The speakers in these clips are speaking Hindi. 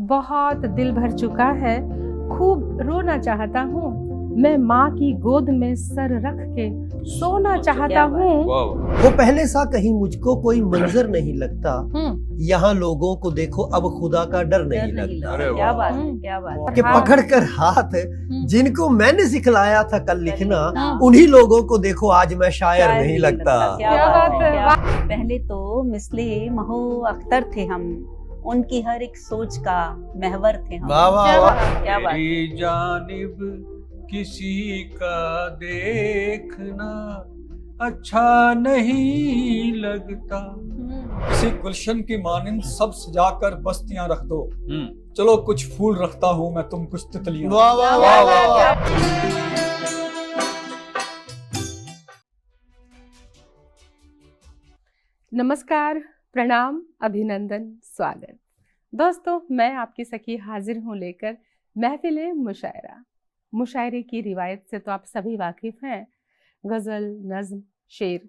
बहुत दिल भर चुका है, खूब रोना चाहता हूँ। मैं माँ की गोद में सर रख के सोना चाहता हूँ। वो पहले सा कहीं मुझको कोई मंजर नहीं लगता। यहाँ लोगों को देखो अब खुदा का डर नहीं लगता। क्या बात है, क्या बात है। कि पकड़ कर हाथ जिनको मैंने सिखलाया था कल लिखना, उन्हीं लोगों को देखो आज मैं शायर नहीं लगता। क्या बात है। पहले तो मिसले महू अख्तर थे हम, उनकी हर एक सोच का महवर थे हम। वाह वाह वाह। क्या बात है। मेरी जानिब किसी का देखना अच्छा नहीं लगता। किसी गुलशन की मानिंद सब सजाकर बस्तियां रख दो, चलो कुछ फूल रखता हूँ मैं, तुम कुछ तितलियां। वाह वाह वाह वाह वाह। नमस्कार, प्रणाम, अभिनंदन, स्वागत। दोस्तों, मैं आपकी सखी हाजिर हूँ लेकर महफिल मुशायरा। मुशायरे की रिवायत से तो आप सभी वाकिफ हैं। गज़ल, नज़्म, शेर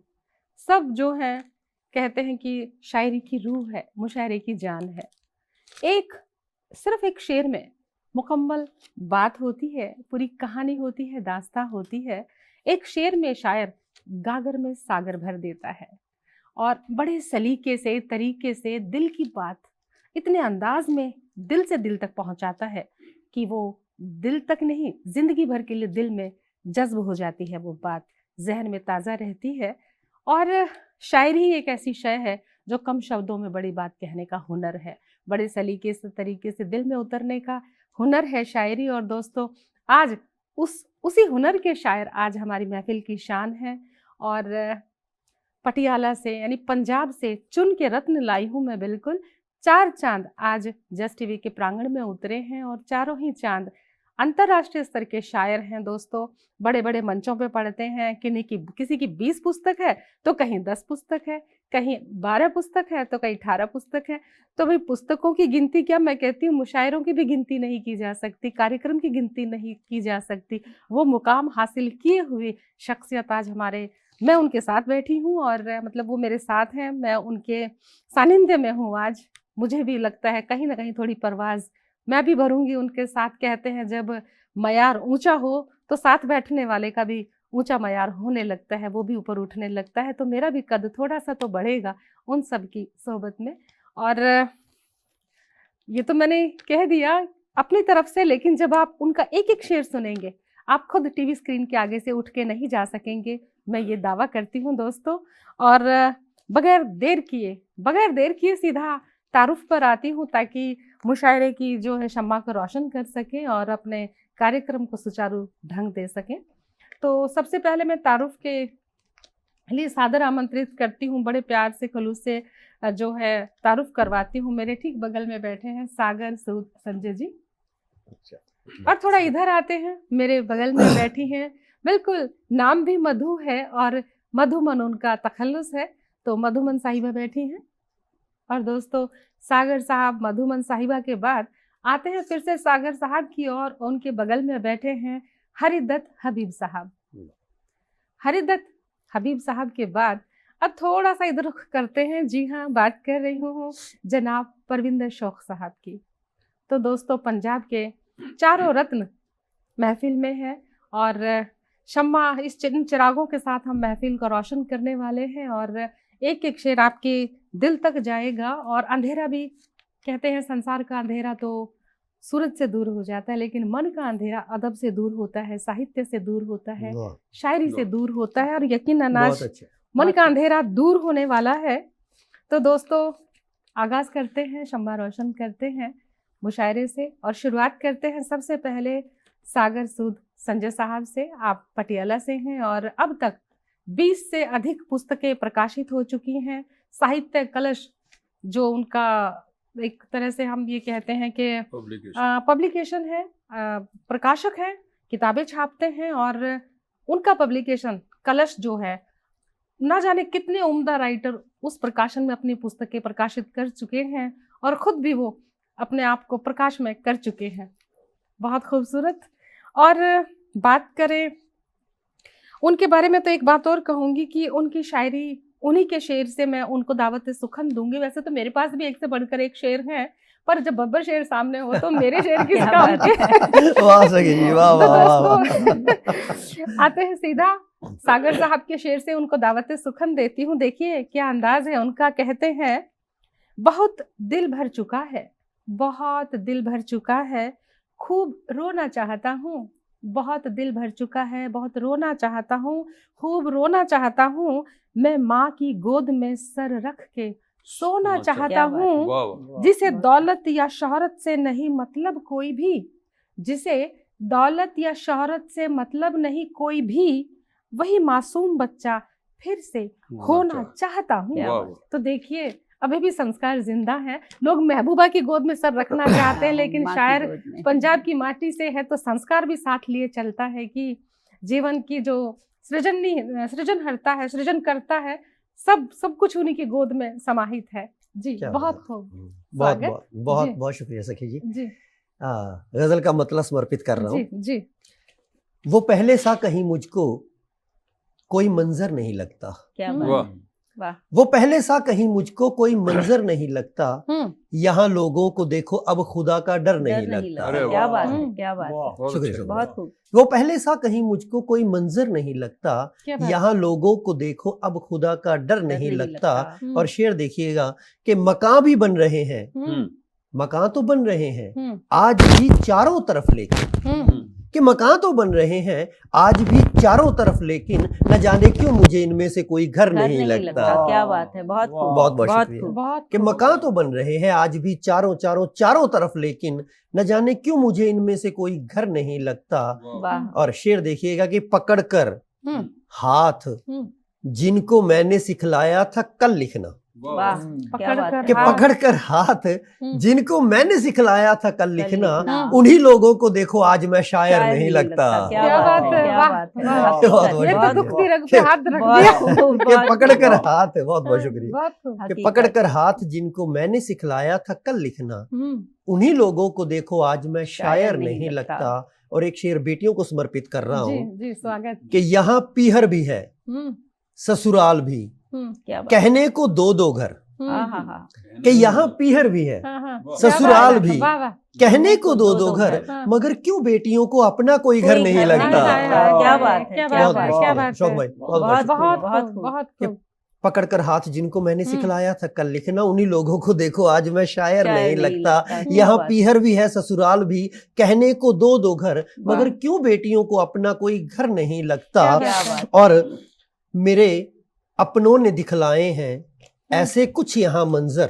सब जो हैं कहते हैं कि शायरी की रूह है, मुशायरे की जान है। सिर्फ एक शेर में मुकम्मल बात होती है, पूरी कहानी होती है, दास्तां होती है। एक शेर में शायर गागर में सागर भर देता है और बड़े सलीके से, तरीके से दिल की बात इतने अंदाज में दिल से दिल तक पहुंचाता है कि वो दिल तक नहीं, जिंदगी भर के लिए दिल में जज्ब हो जाती है। वो बात जहन में ताज़ा रहती है। और शायरी एक ऐसी शय है जो कम शब्दों में बड़ी बात कहने का हुनर है, बड़े सलीके से, तरीके से दिल में उतरने का हुनर है शायरी। और दोस्तों, आज उसी हुनर के शायर आज हमारी महफिल की शान है। और पटियाला से यानी पंजाब से चुन के रत्न लाई हूँ मैं। बिल्कुल 4 चांद आज जस्ट टीवी के प्रांगण में उतरे हैं और चारों ही चांद अंतर्राष्ट्रीय स्तर के शायर हैं। दोस्तों, बड़े बड़े मंचों पे पढ़ते हैं कि किसी की 20 पुस्तक है तो कहीं 10 पुस्तक है, कहीं 12 पुस्तक है तो कहीं 18 पुस्तक है। तो भाई पुस्तकों की गिनती क्या, मैं कहती हूँ मुशायरों की भी गिनती नहीं की जा सकती, कार्यक्रम की गिनती नहीं की जा सकती। वो मुकाम हासिल किए हुए शख्सियत आज मैं उनके साथ बैठी हूँ और मतलब वो मेरे साथ हैं, मैं उनके सानिध्य में हूँ आज। मुझे भी लगता है कहीं ना कहीं थोड़ी परवाज़ मैं भी भरूंगी उनके साथ। कहते हैं जब मयार ऊंचा हो तो साथ बैठने वाले का भी ऊंचा मयार होने लगता है, वो भी ऊपर उठने लगता है। तो मेरा भी कद थोड़ा सा तो बढ़ेगा उन सब की सोहबत में। और ये तो मैंने कह दिया अपनी तरफ से, लेकिन जब आप उनका एक एक शेर सुनेंगे आप खुद टीवी स्क्रीन के आगे से उठ के नहीं जा सकेंगे, मैं ये दावा करती हूँ दोस्तों। और बगैर देर किए सीधा तारुफ पर आती हूँ ताकि मुशायरे की जो है शम्मा को रोशन कर सकें और अपने कार्यक्रम को सुचारू ढंग दे सकें। तो सबसे पहले मैं तारुफ के लिए सादर आमंत्रित करती हूँ, बड़े प्यार से खलूस से जो है तारुफ करवाती हूँ। मेरे ठीक बगल में बैठे हैं सागर सूद संजय जी। और थोड़ा इधर आते हैं, मेरे बगल में बैठी हैं, बिल्कुल नाम भी मधु है और मधुमन उनका तखल्लुस है, तो मधुमन साहिबा बैठी हैं। और दोस्तों, सागर साहब, मधुमन साहिबा के बाद आते हैं फिर से सागर साहब की और उनके बगल में बैठे हैं हरिदत्त हबीब साहब। हरिदत्त हबीब साहब के बाद अब थोड़ा सा इधर रुख करते हैं। जी हाँ, बात कर रही हूँ जनाब परविंदर शौक साहब की। तो दोस्तों, पंजाब के चारों रत्न महफिल में है और शम्मा इस चिरागों के साथ हम महफिल को रोशन करने वाले हैं। और एक एक शेर आपके दिल तक जाएगा। और अंधेरा भी, कहते हैं संसार का अंधेरा तो सूरज से दूर हो जाता है, लेकिन मन का अंधेरा अदब से दूर होता है, साहित्य से दूर होता है, शायरी से दूर होता है। और यकीनन आज मन का अंधेरा दूर होने वाला है। तो दोस्तों, आगाज़ करते हैं, शम्मा रोशन करते हैं मुशायरे से और शुरुआत करते हैं सबसे पहले सागर सूद संजय साहब से। आप पटियाला से हैं और अब तक 20 से अधिक पुस्तकें प्रकाशित हो चुकी हैं। साहित्य कलश जो उनका एक तरह से हम ये कहते हैं कि पब्लिकेशन है, प्रकाशक है, किताबें छापते हैं। और उनका पब्लिकेशन कलश जो है, ना जाने कितने उम्दा राइटर उस प्रकाशन में अपनी पुस्तकें प्रकाशित कर चुके हैं और ख़ुद भी वो अपने आप को प्रकाश में कर चुके हैं। बहुत खूबसूरत। और बात करें उनके बारे में तो एक बात और कहूँगी कि उनकी शायरी, उन्हीं के शेर से मैं उनको दावत सुखन दूंगी। वैसे तो मेरे पास भी एक से बढ़कर एक शेर हैं, पर जब बब्बर शेर सामने हो तो मेरे शेर किस क्या काम बात के। वाह सखी जी, वाह तो वाह वाह वाह। दोस्तों आते हैं सीधा सागर साहब के शेर से, उनको दावत सुखन देती हूँ। देखिए क्या अंदाज है उनका। कहते हैं बहुत दिल भर चुका है, बहुत दिल भर चुका है, खूब रोना चाहता हूँ। बहुत दिल भर चुका है, बहुत रोना चाहता हूँ, खूब रोना चाहता हूँ। मैं माँ की गोद में सर रख के सोना अच्छा, चाहता क्या बात है। हूँ। वाह वाह। जिसे दौलत या शोहरत से नहीं मतलब कोई भी, जिसे दौलत या शोहरत से मतलब नहीं कोई भी, वही मासूम बच्चा फिर से होना चाहता हूँ। क्या वाह बात। वाह। तो देखिए अभी भी संस्कार जिंदा है। लोग महबूबा की गोद में सर रखना चाहते हैं, लेकिन माँ की शायर गोद में। पंजाब की माटी से है तो संस्कार भी साथ लिए चलता है कि जीवन की जो सृजनहर्ता है, सृजन करता है, सब कुछ उन्हीं की गोद में समाहित है। जी क्या बहुत बात। खूब। बहुत स्वागत। बहुत बहुत जी। बहुत शुक्रिया सखी जी। जी गजल का मतलब समर्पित कर रहा जी हूँ। जी। वो पहले सा कहीं मुझको कोई मंजर नहीं लगता, क्या वाह। बात है। वाह। वो पहले सा कहीं मुझको कोई मंजर नहीं लगता। यहाँ लोगों को देखो अब खुदा का डर नहीं डर नहीं लगता। अरे लगता। क्या वाह। बात है, क्या बात है। बहुत शुक्रिया, अच्छे। शुक्रिया। बहुत खूब। वो पहले सा कहीं मुझको कोई मंजर नहीं लगता। क्या बात। यहाँ लोगों को देखो अब खुदा का डर नहीं लगता। हम्म। और शेर देखिएगा कि मकान भी बन रहे हैं, मकान तो बन रहे हैं आज भी चारों तरफ, लेकिन कि मकान तो बन रहे हैं आज भी चारों तरफ, लेकिन न जाने क्यों मुझे इनमें से कोई घर नहीं लगता। क्या बात है। बहुत खूब। बहुत बहुत बहुत शुक्रिया। खूब। बहुत कि खूब। मकान तो बन रहे हैं आज भी चारों तरफ, लेकिन न जाने क्यों मुझे इनमें से कोई घर नहीं लगता। वाह। और शेर देखिएगा कि पकड़कर हम्म, हाथ हम्म। जिनको मैंने सिखलाया था कल लिखना, वाह। क्या पकड़ बात कर है। कि हाँ। पकड़कर हाथ जिनको मैंने सिखलाया था कल लिखना, लिखना। उन्हीं लोगों को देखो आज मैं शायर नहीं लगता। क्या क्या बात बात है। है, क्या वाह, बात है। वाह। बहुत बहुत ये तो शुक्रिया। दुखती रग पे हाथ रख बहुत दिया। खूब, कि बहुत पकड़कर खूब। हाथ, बहुत बहुत शुक्रिया, बहुत खूब। कि हकीकत। पकड़कर हाथ जिनको मैंने सिखलाया था कल लिखना, उन्हीं लोगों को देखो आज मैं शायर नहीं लगता। और एक शेर बेटियों को समर्पित कर रहा जी हूँ जी स्वागत। कि यहाँ पीहर भी है ससुराल भी, क्या बात। कहने को दो घर। हाँ हाँ हाँ। कि यहाँ पीहर भी है हाँ, ससुराल क्या बात है, भी, वाह, वाह। कहने को दो घर, हाँ। मगर क्यों बेटियों को अपना कोई घर कोई नहीं घर लगता। नहीं हाय, हाय, हाय, क्या हाय, बात है, क्या क्या बात है, बात क्या है। बात शौक है। भाई, बहुत बहुत शुक्रिया। बहुत बहुत खूब, खूब। बहुत कि खूब। पकड़कर हाथ जिनको मैंने सिखलाया था कल लिखना, उन्हीं लोगों को देखो आज मैं शायर शायर नहीं नहीं लगता। लगता। यहाँ क्या पीहर भी है ससुराल भी, कहने को दो घर, मगर वाह। क्यों बेटियों को अपना कोई घर नहीं लगता। क्या बात। और मेरे अपनों ने दिखलाए हैं ऐसे कुछ यहाँ मंजर,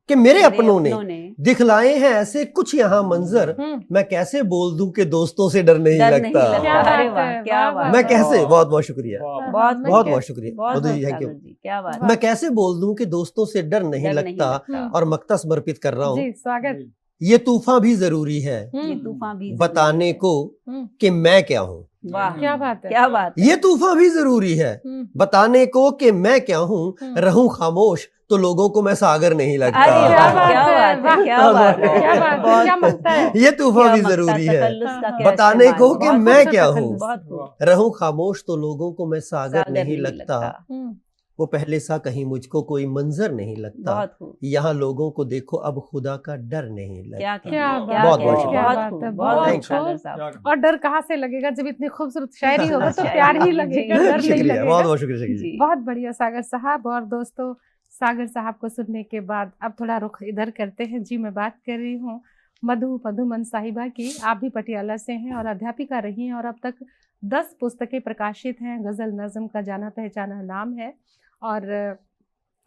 कि मेरे अपनों ने दिखलाए हैं ऐसे कुछ यहाँ मंजर, मैं कैसे बोल दूं कि दोस्तों से डर नहीं लगता। क्या बात अरे वाह, है, क्या वाह, बात वाह। मैं है। कैसे, बहुत बहुत शुक्रिया, बहुत बहुत बहुत शुक्रिया बहुत मधु जी, थैंक यू। सागर जी, क्या बात। मैं कैसे बोल दूं कि दोस्तों से डर नहीं डर नहीं लगता। लगता। और मक्ता समर्पित कर रहा हूँ, जी स्वागत। ये तूफान भी जरूरी है ये तूफान भी बताने को हम्म, कि मैं क्या हूँ। वाह, क्या बात है। क्या बात है। ये तूफान भी जरूरी है बताने को कि मैं क्या हूँ। रहूं खामोश तो लोगों को मैं सागर नहीं लगता। अरे क्या वाह, बात क्या है, बात है, वाह। क्या बात है। क्या बात है, बहुत क्या खूब। मक्ता है। ये तूफान भी क्या जरूरी मक्ता, है तकल्लुस का क्या बताने इस्तेमाल को है। कि बहुत मैं खूब, क्या तकल्लुस। हूँ। बहुत खूब। रहूं खामोश तो लोगों को मैं सागर सागर नहीं लगता। वो पहले सा कहीं मुझको कोई मंजर नहीं लगता। बहुत खूब। यहाँ लोगों को देखो अब खुदा का डर नहीं लगता। क्या क्या क्या बात बहुत है, बहुत क्या शुक्रिया। बहुत बात खूब, है, बहुत बहुत खूब सागर खूब। साहब। और डर कहाँ से लगेगा जब इतनी खूबसूरत शायरी होगा तो प्यार ही लगेगा, जी, डर नहीं शुक्रिया, लगेगा। बहुत बहुत शुक्रिया जी। बहुत बढ़िया सागर साहब। और दोस्तों सागर साहब को सुनने के बाद अब थोड़ा रुख इधर करते हैं। जी मैं बात कर रही हूँ मधुमन साहिबा की। आप भी पटियाला से हैं और अध्यापिका रही हैं और अब तक 10 पुस्तकें प्रकाशित हैं। गज़ल नज़म का जाना पहचाना नाम है और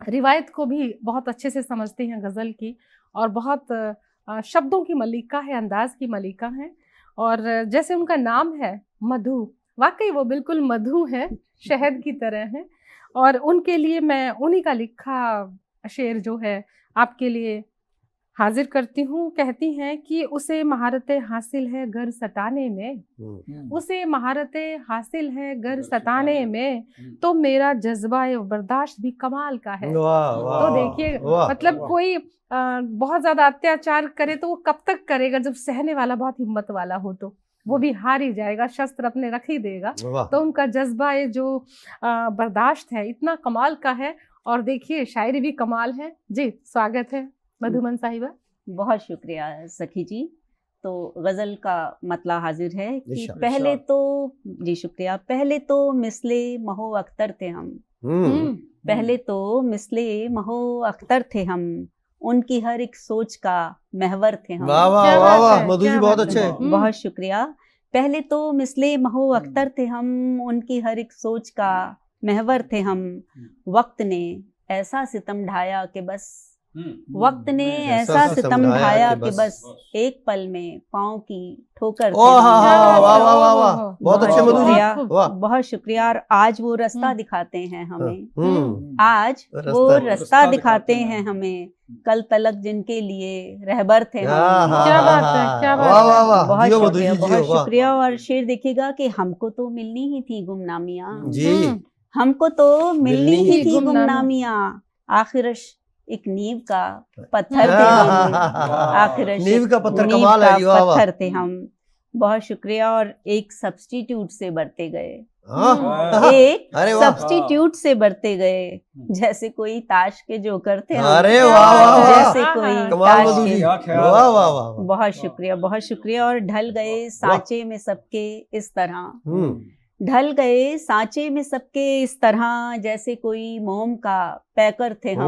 रिवायत को भी बहुत अच्छे से समझती हैं गज़ल की, और बहुत शब्दों की मलिका है, अंदाज की मलिका है। और जैसे उनका नाम है मधु, वाकई वो बिल्कुल मधु है, शहद की तरह है। और उनके लिए मैं उन्हीं का लिखा शेर जो है आपके लिए हाजिर करती हूँ। कहती हैं कि उसे महारतें हासिल है गर सताने में, उसे महारतें हासिल है गर सताने में, तो मेरा जज्बा बर्दाश्त भी कमाल का है। वाह वाह, तो देखिए वाह, मतलब वाह। कोई बहुत ज्यादा अत्याचार करे तो वो कब तक करेगा, जब सहने वाला बहुत हिम्मत वाला हो तो वो भी हार ही जाएगा, शस्त्र अपने रख ही देगा। वाह। तो उनका जज्बा ये जो बर्दाश्त है इतना कमाल का है। और देखिए शायरी भी कमाल है। जी स्वागत है मधुमन साहिबा। बहुत शुक्रिया सखी जी। तो गजल का मतला हाजिर है कि इरशाद। पहले तो जी शुक्रिया। पहले तो मिसले महो अख्तर थे हम, पहले तो मिसले महो अख्तर थे हम, उनकी हर एक सोच का महवर थे हम। वाह वाह क्या वाह बात वाह है, मधु जी क्या बहुत बात अच्छे है। हैं। बहुत शुक्रिया। पहले तो मिसले महो अख्तर थे हम, उनकी हर एक सोच का महवर थे हम। वक्त ने ऐसा सितम ढाया कि बस, वक्त ने ऐसा सितम ढाया कि बस, एक पल में पाँव की ठोकर थे ओह हम। वाह वाह वाह वाह वाह वाह ओहो, बहुत अच्छे मधु जी शुक्रिया, वाह। बहुत शुक्रिया। और आज वो रास्ता हम्म। दिखाते हैं हमें, हम्म आज वो रास्ता- रास्ता दिखाते हैं हमें, कल तलक जिनके लिए रहबर थे क्या हम। क्या बात है, क्या बात वाह है। वाह वाह बहुत जियो मधु शुक्रिया, जी बहुत जियो वाह शुक्रिया। और शेर देखिएगा कि हमको तो मिलनी ही थी गुमनामियाँ, जी हमको तो मिलनी ही थी गुमनामियाँ। गुमनामियाँ। आखिरश एक नींव का पत्थर थे हम, आखिरश नींव का पत्थर नींव कमाल है का जी, वाह वाह। पत्थर थे हम। बहुत शुक्रिया। और एक सब्स्टिट्यूट से बढ़ते गए, हाँ, एक अरे वाह। सब्स्टिट्यूट से बढ़ते गए, जैसे कोई ताश के जोकर थे हम। अरे वाह वाह वाह जैसे कोई कमाल ताश मधु के- जी क्या ख्याल वाह है। वाह वाह वाह। बहुत शुक्रिया, बहुत शुक्रिया। और ढल गए सांचे में सबके इस तरह, ढल गए सांचे में सबके इस तरह, जैसे कोई मोम का पैकर थे हम,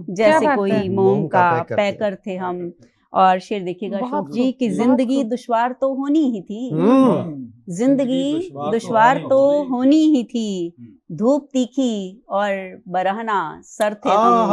क्या जैसे बात कोई है। मोम का पैकर थे हम। और शेर देखिएगा बहुत अशोक जी खूब, की बहुत जिंदगी खूब। दुश्वार तो होनी ही थी, जिंदगी जिंदगी दुश्वार तो होनी ही थी, धूप तीखी और बरहना सर थे हम।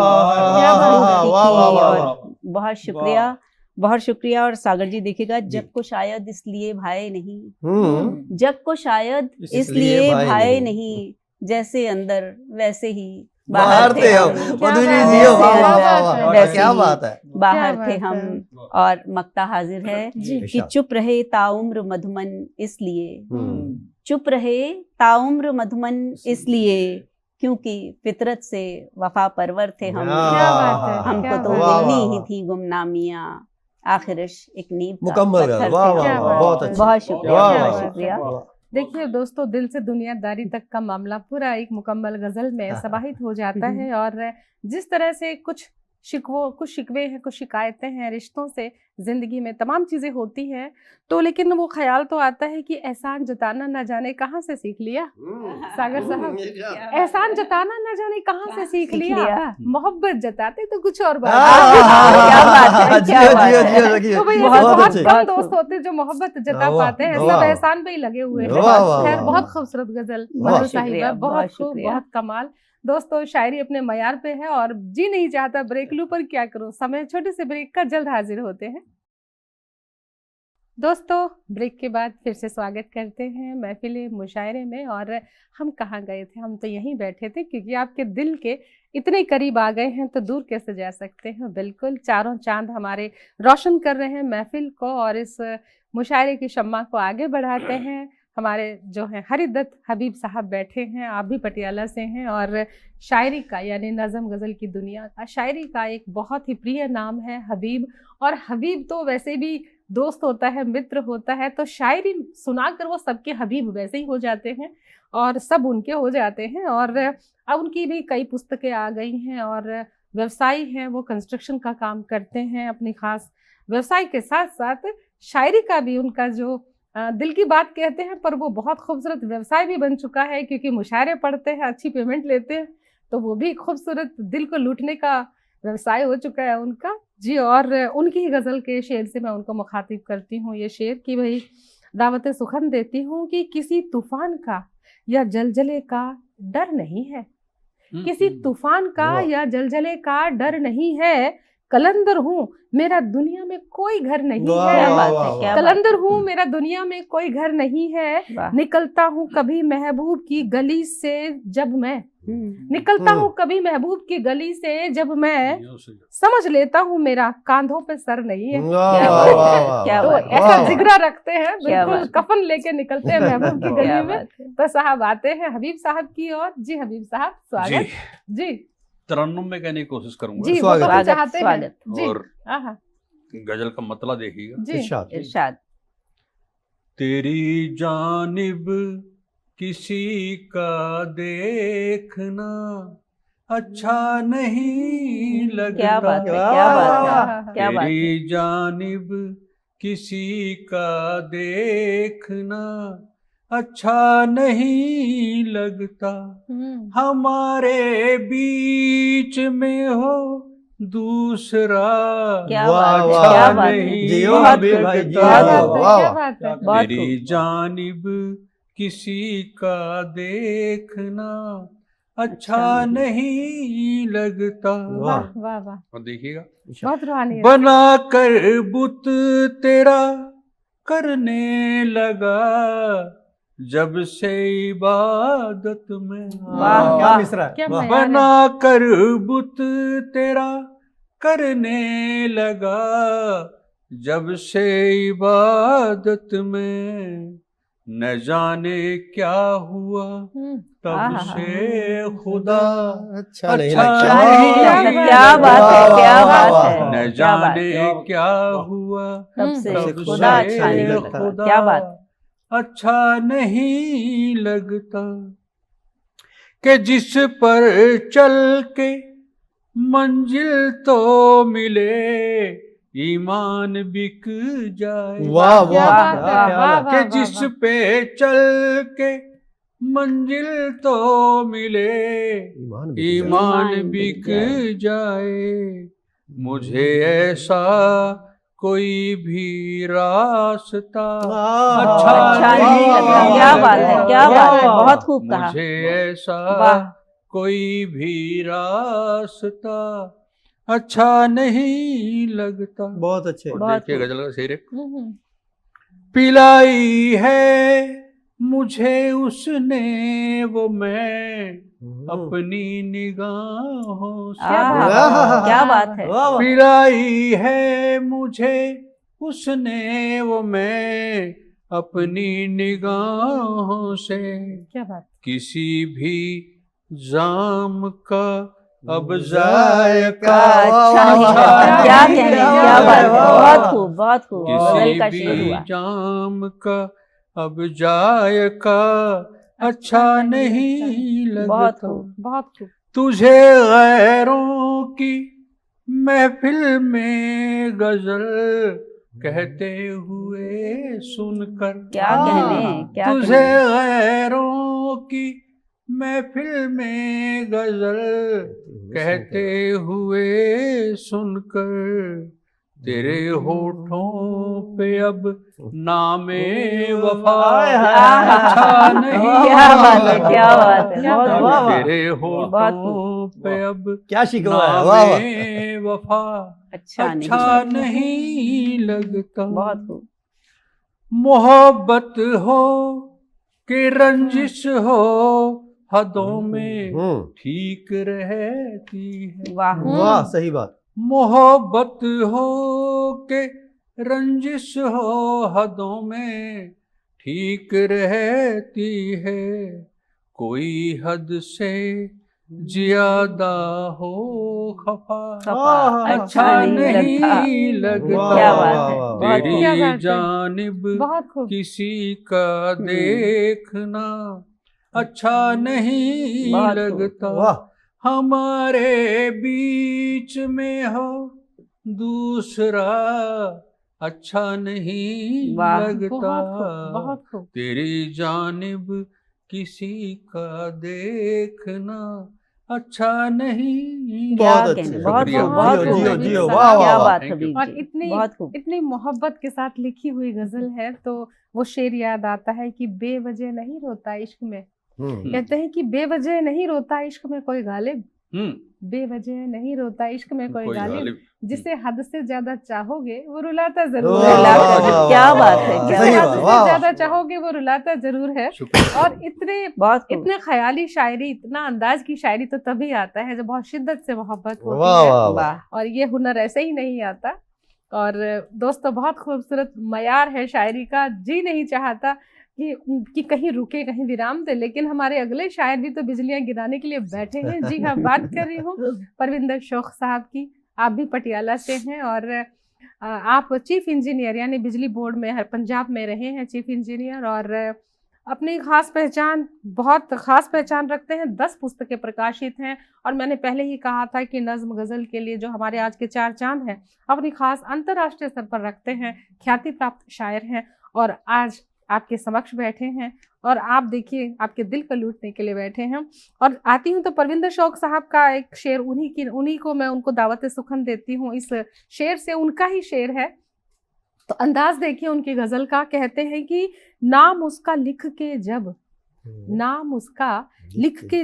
क्या बात धूप है। तीखी वाह वाह वाह और वाह। बहुत शुक्रिया, बहुत शुक्रिया। और सागर जी देखिएगा, जी। जग को शायद इसलिए भाए नहीं, हम्म जग को शायद इसलिए इसलिए भाए भाए नहीं। नहीं, जैसे अंदर वैसे ही बाहर थे हम क्या मधु जी बात जियो है, वाह क्या वाह वाह बात है। वाह वैसे क्या ही बात है बाहर क्या थे बात हम। है। और मक्ता हाजिर है जी। कि चुप रहे ताउम्र मधुमन इसलिए, हम्म, चुप रहे ताउम्र मधुमन इसलिए, क्योंकि फितरत से वफा परवर थे हम। क्या बात है, हमको क्या तो बात वाह, है। मिलनी वाह, ही वाह। थी गुमनामियाँ, आखिरश एक नींव का मुकम्मल पत्थर गल थे वाह हम। वाह क्या वाह बात बहुत है। अच्छे बहुत शुक्रिया, वाह, बहुत वाह, शुक्रिया। वाह। देखिए दोस्तों, दिल से दुनियादारी तक का मामला पूरा एक मुकम्मल गजल में समाहित हो जाता है। और जिस तरह से कुछ शिकवे हैं, कुछ शिकायतें हैं, रिश्तों से, जिंदगी में तमाम चीजें होती हैं, तो लेकिन वो ख्याल तो आता है कि एहसान जताना न जाने कहाँ से सीख लिया सागर साहब, एहसान जताना न जाने कहाँ से सीख लिया, मोहब्बत जताते तो कुछ और बात है। क्या बात है, क्या जियो बात जियो है। जियो जियो तो भाई बहुत ऐसे बहुत अच्छे। कम दोस्त होते हैं जो मोहब्बत जता वाह, पाते हैं, वाह। सब एहसान पे ही लगे हुए हैं। वाह, वाह, खैर वाह, बहुत वाह। खूबसूरत गजल वाह। मधु शुक्रिया, साहिबा, बहुत बहुत खूब, शुक्रिया। बहुत कमाल। दोस्तों शायरी अपने मयार पे है और जी नहीं चाहता ब्रेक लूं, पर क्या करूं, समय छोटे से ब्रेक का, जल्द हाजिर होते हैं। दोस्तों ब्रेक के बाद फिर से स्वागत करते हैं महफिल मुशायरे में। और हम कहाँ गए थे, हम तो यहीं बैठे थे, क्योंकि आपके दिल के इतने करीब आ गए हैं तो दूर कैसे जा सकते हैं। बिल्कुल चारों चांद हमारे रोशन कर रहे हैं महफिल को, और इस मुशायरे की शम्मा को आगे बढ़ाते हैं। हमारे जो हैं हरिदत्त हबीब साहब बैठे हैं, आप भी पटियाला से हैं, और शायरी का यानी नज़म गज़ल की दुनिया का, शायरी का एक बहुत ही प्रिय नाम है हबीब। और हबीब तो वैसे भी दोस्त होता है, मित्र होता है, तो शायरी सुनाकर वो सबके हबीब वैसे ही हो जाते हैं और सब उनके हो जाते हैं। और अब उनकी भी कई पुस्तकें आ गई हैं, और व्यवसायी हैं, वो कंस्ट्रक्शन का काम करते हैं अपनी खास व्यवसाय के साथ साथ। शायरी का भी उनका जो दिल की बात कहते हैं, पर वो बहुत खूबसूरत व्यवसाय भी बन चुका है, क्योंकि मुशायरे पढ़ते हैं, अच्छी पेमेंट लेते हैं, तो वो भी खूबसूरत दिल को लूटने का व्यवसाय हो चुका है उनका जी। और उनकी ही गज़ल के शेर से मैं उनको मुखातिब करती हूँ, ये शेर कि भाई दावत सुखन देती हूँ कि किसी तूफान का या जलजले का डर नहीं है, किसी तूफान का या जलजले का डर नहीं है, कलंदर हूँ मेरा दुनिया में कोई घर नहीं वाह, है, वाह, वाह, वाह। कलंदर हूँ मेरा दुनिया में कोई घर नहीं है, वाह। निकलता हूँ कभी महबूब की गली से जब मैं, निकलता हूँ कभी महबूब की गली से जब मैं, समझ लेता हूँ मेरा कांधों पे सर नहीं है। वाह, क्या वाह, बात वाह, है, वाह, क्या तो वाह, बात है। ऐसा वाह। जिगरा रखते हैं, क्या बिल्कुल बात है। कफन लेके निकलते हैं महबूब की क्या गली में। बात है। तो साहब आते हैं हबीब साहब की ओर। जी हबीब साहब स्वागत जी। तरन्नुम में कहने की कोशिश करूंगा जी वो स्वागत, तो हम स्वागत, चाहते हैं स्वागत। जी। और आहा, गजल का मतला देखिएगा। जी इरशाद। इरशाद। तेरी जानिब किसी का देखना अच्छा नहीं लगता। क्या बात है, वाह, क्या बात वाह, है, वाह। क्या बात है। तेरी जानिब किसी का देखना अच्छा नहीं लगता। हमारे बीच में हो दूसरा क्या वाह, बात है, वाह। क्या बात है। नहीं जियो बहुत हबीब खूब, भाई, जियो, बहुत क्या खूब, बात है, वाह, क्या वाह। बात है। बहुत तेरी खूब। जानिब किसी का देखना अच्छा अच्छा नहीं लगता। वाह वाह वाह, और देखिएगा, बहुत रूहानी है। बना कर बुत तेरा करने लगा जब से इबादत में। वाह, क्या वाह। मिसरा है, क्या वाह। मयार है। बना कर बुत तेरा करने लगा जब से इबादत में। न जाने क्या हुआ तब आहा। से खुदा अच्छा नहीं अच्छा लगता। अच्छा नहीं वाह, लगता। वाह, क्या बात है, वाह, क्या वाह, बात वाह, है, वाह। न क्या बात जाने है। क्या हुआ तब से तब से तब खुदा से अच्छा नहीं लगता। खुदा क्या बात। अच्छा नहीं लगता। कि जिस पर चल के मंजिल तो मिले ईमान बिक जाए। वाह, क्या वाह, बात क्या है, ख्याल वाह है। वाह कि वाह जिस वाह। पे चल के मंजिल तो मिले ईमान बिक जाए। ईमान ईमान बिक बिक जाए। मुझे ऐसा कोई भी रास्ता अच्छा अच्छा नहीं नहीं लगता। वाह, क्या वाह, बात है, वाह, क्या वाह, बात है, वाह। बहुत खूब कहा। मुझे ऐसा वाह। कोई भी रास्ता अच्छा नहीं लगता। बहुत अच्छे। और बहुत देखिए खूब। गजल का शेर है। हम्म, पिलाई है मुझे उसने वो मैं अपनी निगाहों से। क्या बात आहा, है, क्या वाह, बात वाह। है। वाह, वाह। पिलाई है मुझे उसने वो मैं अपनी निगाहों से। क्या बात। किसी भी जाम का अब जायका अच्छा नहीं वाह, लगता। वाह, क्या वाह, कहने, वाह, क्या वाह, बात है। वाह, बहुत वाह। खूब, बहुत खूब। वाह, गजल किसी का शेर हुआ। भी जाम का अब जायका अच्छा नहीं बहुत लगता। खूब। बहुत खूब। तुझे गैरों की महफिल में गजल कहते हुए सुनकर। क्या कहने, क्या तुझे कहने। गैरों की महफिल में गजल कहते हुए सुनकर। तेरे होठों पे अब नामे वफा आहा, अच्छा नहीं क्या बात है, लगता। क्या बात है। क्या बहुत बात खूब। वाह, वाह। तेरे बहुत होठों पे अब क्या शिकवा है, वाह, वाह। नामे वफा अच्छा नहीं अच्छा लगता। नहीं लगता। बहुत खूब। मोहब्बत हो कि रंजिश हो हदों में ठीक रहती है। वाह। वाह, सही बात। मोहब्बत हो के रंजिश हो हदों में ठीक रहती है। कोई हद से ज्यादा हो खफा खफा अच्छा नहीं लगता। क्या बात है, बहुत तेरी क्या बात है। जानिब बहुत खूब। किसी का देखना अच्छा नहीं बहुत खूब। लगता। वाह। हमारे बीच में हो दूसरा अच्छा नहीं वाह। लगता। बहुत खूब, बहुत खूब। तेरी जानिब किसी का देखना अच्छा नहीं। क्या बहुत कहने, अच्छे। बहुत शुक्रिया। खूब, बहुत जियो, खूब। जियो, हबीब जियो, साहब। वाह, वाह, क्या वाह। बात Thank you. हबीब और जी, इतनी बहुत खूब। इतनी मोहब्बत के साथ लिखी हुई गजल है तो वो शेर याद आता है कि बेवजह नहीं रोता इश्क में। कहते हैं कि बेवजह नहीं रोता इश्क में कोई गालिब। बेवजह नहीं रोता इश्क में कोई गालिब। जिसे हद से ज्यादा चाहोगे वो रुलाता जरूर वाह, है। रुला वाह, कर। वाह, क्या वाह, बात वाह, है, क्या जिसे सही बात हद बात, है। से वाह, ज्यादा वाह। चाहोगे वो रुलाता जरूर है। शुक्रिया। और इतने बहुत खूब। इतने ख्याली शायरी, इतना अंदाज की शायरी तो तभी आता है जब बहुत शिद्दत से मोहब्बत होती वाह, है। वाह, वाह। वाह। और ये हुनर ऐसे ही नहीं आता। और दोस्तों बहुत खूबसूरत मयार है शायरी का। जी नहीं चाहता कि कहीं रुके, कहीं विराम दे, लेकिन हमारे अगले शायर भी तो बिजलियां गिराने के लिए बैठे हैं। जी हाँ, बात कर रही हूँ परविंदर शौक साहब की। आप भी पटियाला से हैं और आप चीफ इंजीनियर यानी बिजली बोर्ड में पंजाब में रहे हैं चीफ इंजीनियर। और अपनी खास पहचान, बहुत खास पहचान रखते हैं। 10 पुस्तकें प्रकाशित हैं और मैंने पहले ही कहा था कि नज्म गज़ल के लिए जो हमारे आज के 4 चांद हैं अपनी खास अंतर्राष्ट्रीय स्तर पर रखते हैं, ख्याति प्राप्त शायर हैं और आज आपके समक्ष बैठे हैं और आप देखिए आपके दिल को लूटने के लिए बैठे हैं। और आती हूँ तो परविंदर शौक साहब का एक शेर उन्हीं को मैं उनको दावत सुखन देती हूँ। इस शेर से उनका ही शेर है, तो अंदाज देखिए उनकी गजल का। कहते हैं कि नाम उसका लिख के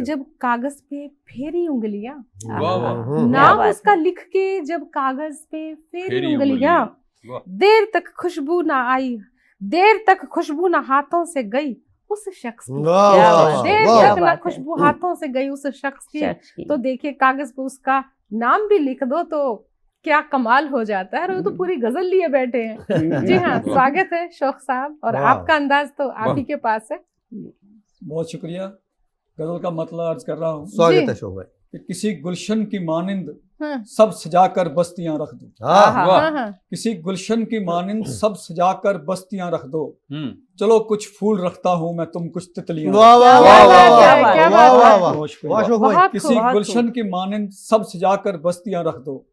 जब कागज पे फेरी उंगलियां, नाम उसका लिख के जब कागज पे फेरी उंगलियां, देर तक खुशबू ना हाथों से गई उस शख्स की, देर तक ना खुशबू हाथों से गई उस शख्स की। तो देखिए कागज पे उसका नाम भी लिख दो तो क्या कमाल हो जाता है। और वो तो पूरी गजल लिए बैठे हैं। जी हाँ, स्वागत है शौक साहब और आपका अंदाज तो आप ही के पास है। बहुत शुक्रिया। गजल का मतलब अर्ज कर रहा हूँ। स्वागत है शौक भाई। कि किसी गुलशन की मानिंद सब सजाकर बस्तियां रख दो, किसी गुलशन की मानिंद सब सजाकर बस्तियां रख दो, चलो कुछ फूल रखता हूँ मैं तुम कुछ तितलियां। किसी गुलशन की मानिंद सब सजाकर बस्तियां रख दो,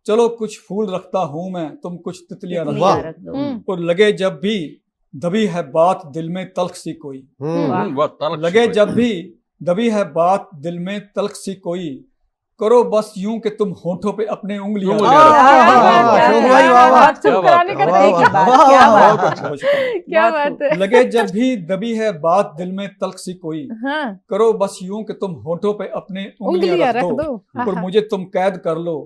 चलो कुछ फूल रखता हूँ मैं तुम कुछ तितलियां रख दो। और लगे जब भी दबी है बात दिल में तल्ख सी कोई, लगे जब भी दबी है बात दिल में तल्ख सी कोई, करो बस यूं कि तुम होठों पे अपने उंगलियां लगे जब भी दबी है बात दिल में तल्ख सी कोई, करो बस यूं कि तुम होठों पे अपने उंगलियां रख दो। और मुझे तुम कैद कर लो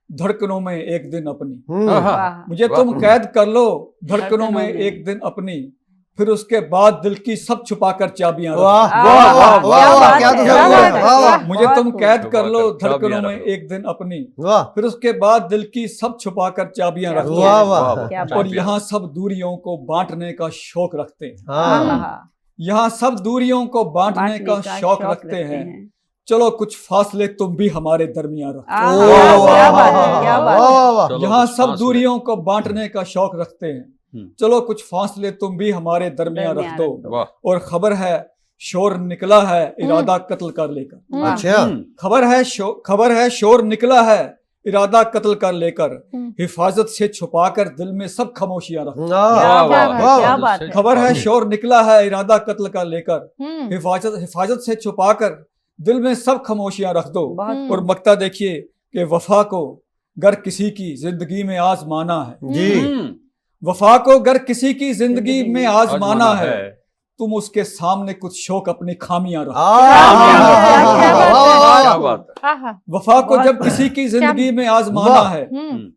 धड़कनों में एक दिन अपनी, मुझे तुम कैद कर लो धड़कनों में एक दिन अपनी, फिर उसके बाद दिल की सब छुपाकर चाबियां मुझे तुम कैद कर लो धड़कनों में एक दिन अपनी, फिर उसके बाद दिल की सब छुपाकर चाबियां रख दो। और यहाँ सब दूरियों को बांटने का शौक रखते हैं, यहाँ सब दूरियों को बांटने का शौक रखते हैं, चलो कुछ फासले तुम भी हमारे दरमियान रखो। यहाँ सब दूरियों को बांटने का शौक रखते हैं, चलो कुछ फासले तुम भी हमारे दरमियान रख दो। और खबर है शोर निकला है इरादा कत्ल कर लेकर, अच्छा खबर है शोर निकला है इरादा कत्ल कर लेकर, हिफाजत से छुपाकर दिल में सब खामोशियां रख दो। खबर है शोर निकला है इरादा कत्ल कर लेकर, हिफाजत से छुपाकर दिल में सब खामोशियां रख दो। और मक्ता देखिए कि वफा को गर किसी की जिंदगी में आजमाना है जी, वफा को गर किसी की जिंदगी में आजमाना है, तुम उसके सामने कुछ शौक अपनी खामियां रखो। वफा को जब किसी की जिंदगी में आजमाना है,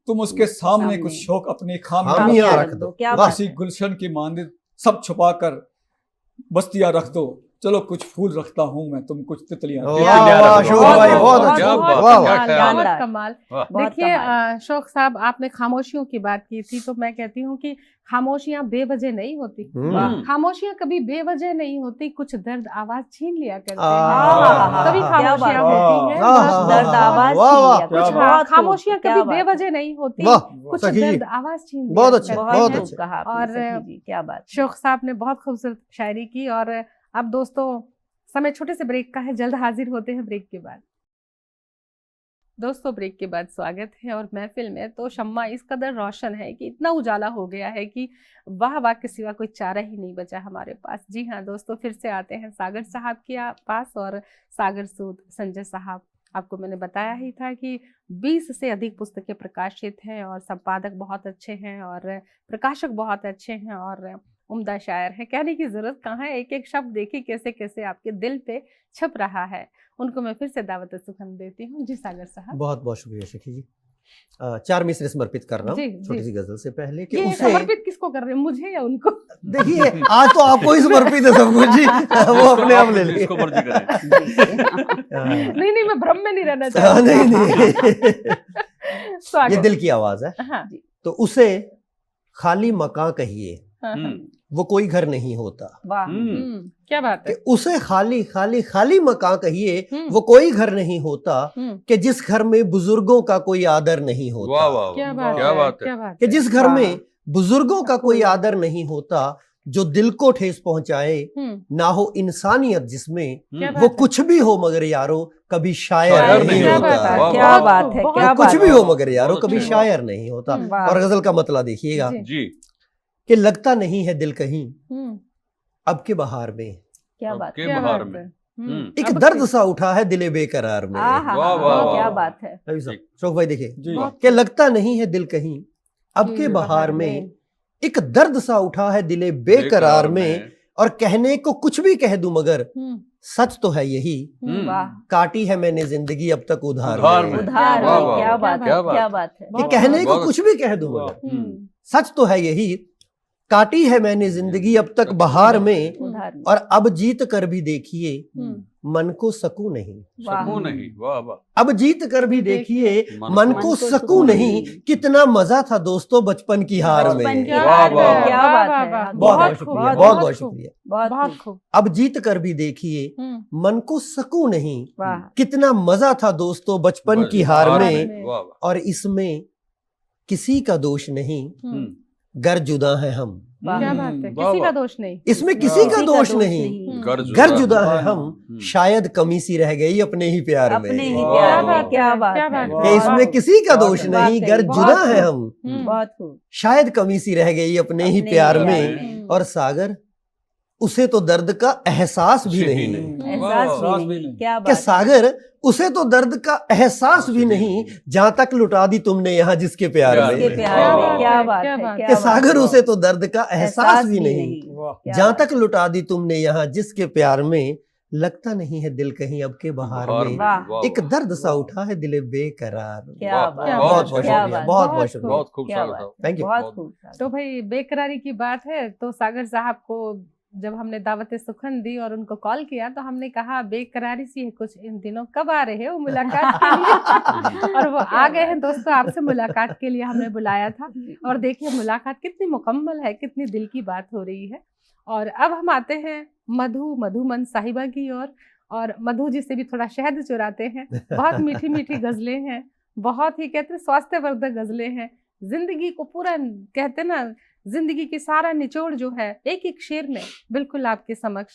तुम उसके सामने कुछ शौक अपनी खामियां रख दो। किसी गुलशन की मानिंद सब छुपाकर बस्तियां रख दो, चलो कुछ फूल रखता हूँ मैं तुम कुछ तितलियां। बहुत कमाल। देखिए शौक साहब, आपने खामोशियों की बात की थी, तो मैं कहती हूँ कि खामोशियां बेवजह नहीं होती, खामोशियां कभी बेवजह नहीं होती, कुछ दर्द आवाज छीन लिया करते हैं तभी खामोशियां होती हैं। कुछ खामोशियां कभी बेवजह नहीं होती, कुछ दर्द आवाज छीन लिया। बहुत अच्छा। और क्या बात, शौक साहब ने बहुत खूबसूरत शायरी की। और अब दोस्तों समय छोटे से ब्रेक का है, जल्द हाजिर होते हैं ब्रेक के बाद। दोस्तों ब्रेक के बाद स्वागत है। और महफिल में तो शम्मा इस कदर रोशन है कि इतना उजाला हो गया है कि वाह वाह के सिवा कोई चारा ही नहीं बचा हमारे पास। जी हाँ दोस्तों, फिर से आते हैं सागर साहब के पास। और सागर सूद संजय साहब, आपको मैंने बताया ही था कि 20 से अधिक पुस्तकें प्रकाशित हैं और संपादक बहुत अच्छे हैं और प्रकाशक बहुत अच्छे हैं और उम्दा शायर है। कहने की जरूरत कहाँ है, एक एक शब्द देखिए कैसे कैसे आपके दिल पे छप रहा है। उनको मैं फिर से दावत सुखन देती हूँ। जी सागर साहब, बहुत बहुत शुक्रिया सखी जी। 4 मिसरे समर्पित कर रहा हूँ छोटी सी गजल से पहले कि उसे समर्पित किसको कर रहे हैं, मुझे या उनको? देखिए आज तो आपको ही समर्पित है सब कुछ जी, वो अपने आप ले लीजिए। नहीं मैं भ्रम में नहीं रहना चाहती। नहीं ये दिल की आवाज है। तो उसे खाली मकान कहिए वो कोई घर नहीं होता। क्या बात है। उसे खाली खाली खाली मकान कहिए वो कोई घर नहीं होता, कि जिस घर में बुजुर्गों का कोई आदर नहीं होता। क्या बात है। कि जिस घर में बुजुर्गों का कोई आदर नहीं होता, जो दिल को ठेस पहुंचाए, ना हो इंसानियत जिसमें, क्या वो बात कुछ भी हो मगर यारो कभी शायर शायर नहीं नहीं होता। होता। वाह, क्या वाह, बात वाह, है, बहुत क्या कुछ बात भी है। हो मगर यारो बहुत कभी अच्छे, शायर नहीं होता। वाह। और गजल का मतलब देखिएगा जी। जी। कि लगता नहीं है दिल कहीं हम्म, अब के बहार में, क्या बात के है। क्या बहार बात में। है। एक अब दर्द के- सा उठा है दिले बेकरार में। आहा, वाह, वाह, वाह, क्या वाह। बात है। अभी सब ठीक। शोक भाई देखिए जी बहुत कि लगता नहीं है दिल कहीं अब के के बहार में, एक दर्द सा उठा है दिले बेकरार में, और कहने को कुछ भी कह दूं मगर सच तो है यही, वाह, काटी है मैंने जिंदगी अब तक उधार उधार में। में। उधार वाह, में, वाह, क्या वाह, बात है, क्या बात क्या है। बात है। कि बहुत कहने को बहुत कुछ भी कह दूं वाह। मगर सच तो है यही, काटी है मैंने जिंदगी अब तक बहार में, उधार में। और अब जीत कर भी देखिए मन को सकूं नहीं। वाह। सकून नहीं। वाह वाह। अब जीत कर भी देखिए मन मन को को सुकून सकूं नहीं। नहीं। कितना मजा था दोस्तों बचपन की हार बचपन में। की क्या हार वाह, में, वाह, क्या वाह, बात वाह, है। वाह। बहुत बहुत खूब, शुक्रिया, बहुत बहुत बहुत खूब। शुक्रिया। बहुत बहुत खूब। खूब। अब जीत कर भी देखिए मन को सकूं नहीं। वाह, कितना मजा था दोस्तों बचपन की हार में, वाह वाह। और इसमें किसी का दोष नहीं, हम्म, गर जुदा है हम। वाह। क्या बात है। वाह, किसी का वाह। दोष नहीं। इसमें किसी का दोष नहीं, गर जुदा है हम, शायद कमी सी रह गई अपने ही प्यार में। अपने ही वाह, प्यार वाह, में, क्या बात क्या है। बात कि इसमें किसी का दोष वाकई, नहीं, गर वाकई, जुदा बहुत है खूब। हम, बहुत खूब। शायद कमी सी रह गई अपने ही अपने प्यार ही में। में। और सागर, उसे तो दर्द का एहसास भी जी, नहीं, नहीं। एहसास वाह, भी नहीं, वाह। क्या कि बात है। सागर उसे तो दर्द का एहसास भी नहीं, जहां तक लुटा दी तुमने यहाँ जिसके प्यार प्यार इसके में। में। प्यार में, वाह, क्या वाह, बात क्या है, बात क्या कि बात सागर है। उसे तो दर्द का एहसास भी नहीं, वाह। क्या जहां बात तक लुटा दी तुमने यहाँ जिसके प्यार में। लगता नहीं है दिल कहीं अब के बहार में, वाह। एक दर्द सा उठा है दिले बेकरार में। क्या वाह, बात क्या है। बहुत बात बहुत है। क्या शुक्रिया, बात, बहुत बहुत बहुत शुक्रिया। बहुत खूब क्या सागर बात। साहब। Thank you. बहुत खूब। तो भाई बेकरारी की बात है तो सागर साहब को जब हमने दावत सुखन दी और उनको कॉल किया तो हमने कहा बेकरारी सी है कुछ इन दिनों, कब आ रहे हो मुलाकात के लिए। और वो आ गए हैं दोस्तों, आपसे मुलाकात के लिए हमने बुलाया था। और देखिए मुलाकात कितनी मुकम्मल है, कितनी दिल की बात हो रही है। और अब हम आते हैं मधुमन साहिबा की ओर। और मधु जी से भी थोड़ा शहद चुराते हैं। बहुत मीठी मीठी गजलें हैं, बहुत ही कहते हैं स्वास्थ्यवर्धक गजलें हैं। जिंदगी को पूरा कहते ना, जिंदगी की सारा निचोड़ जो है एक एक शेर में बिल्कुल आपके समक्ष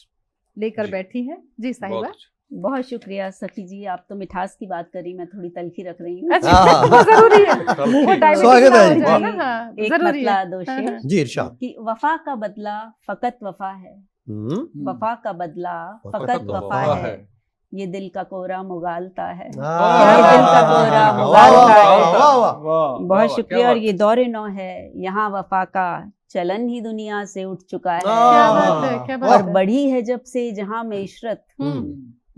लेकर जी। बैठी हैं। जी बहुत साहिबा। अच्छा। बहुत शुक्रिया सखी जी, आप तो मिठास की बात करी, मैं थोड़ी तलखी रख रही हूँ। अच्छा, हाँ। वो जरूरी है, तलखी। वो डायबिटीज स्वागत ना है हो जी। जाए ना। हाँ, एक जरूरी मतला है। दो हाँ, शेर हाँ। जी इरशाद। कि वफा का बदला फकत वफा है, वफा का बदला फकत वफा है, ये दिल का कोरा मुगालता है। वाह, ये दिल का कोरा वाह, मुगालता वाह, है। वाह, वाह। वाह। बहुत शुक्रिया। और बात ये दौरे नौ है, यहाँ वफा का चलन ही दुनिया से उठ चुका क्या है। बात है, क्या और बात है। बढ़ी है जब से जहाँ में इशरत,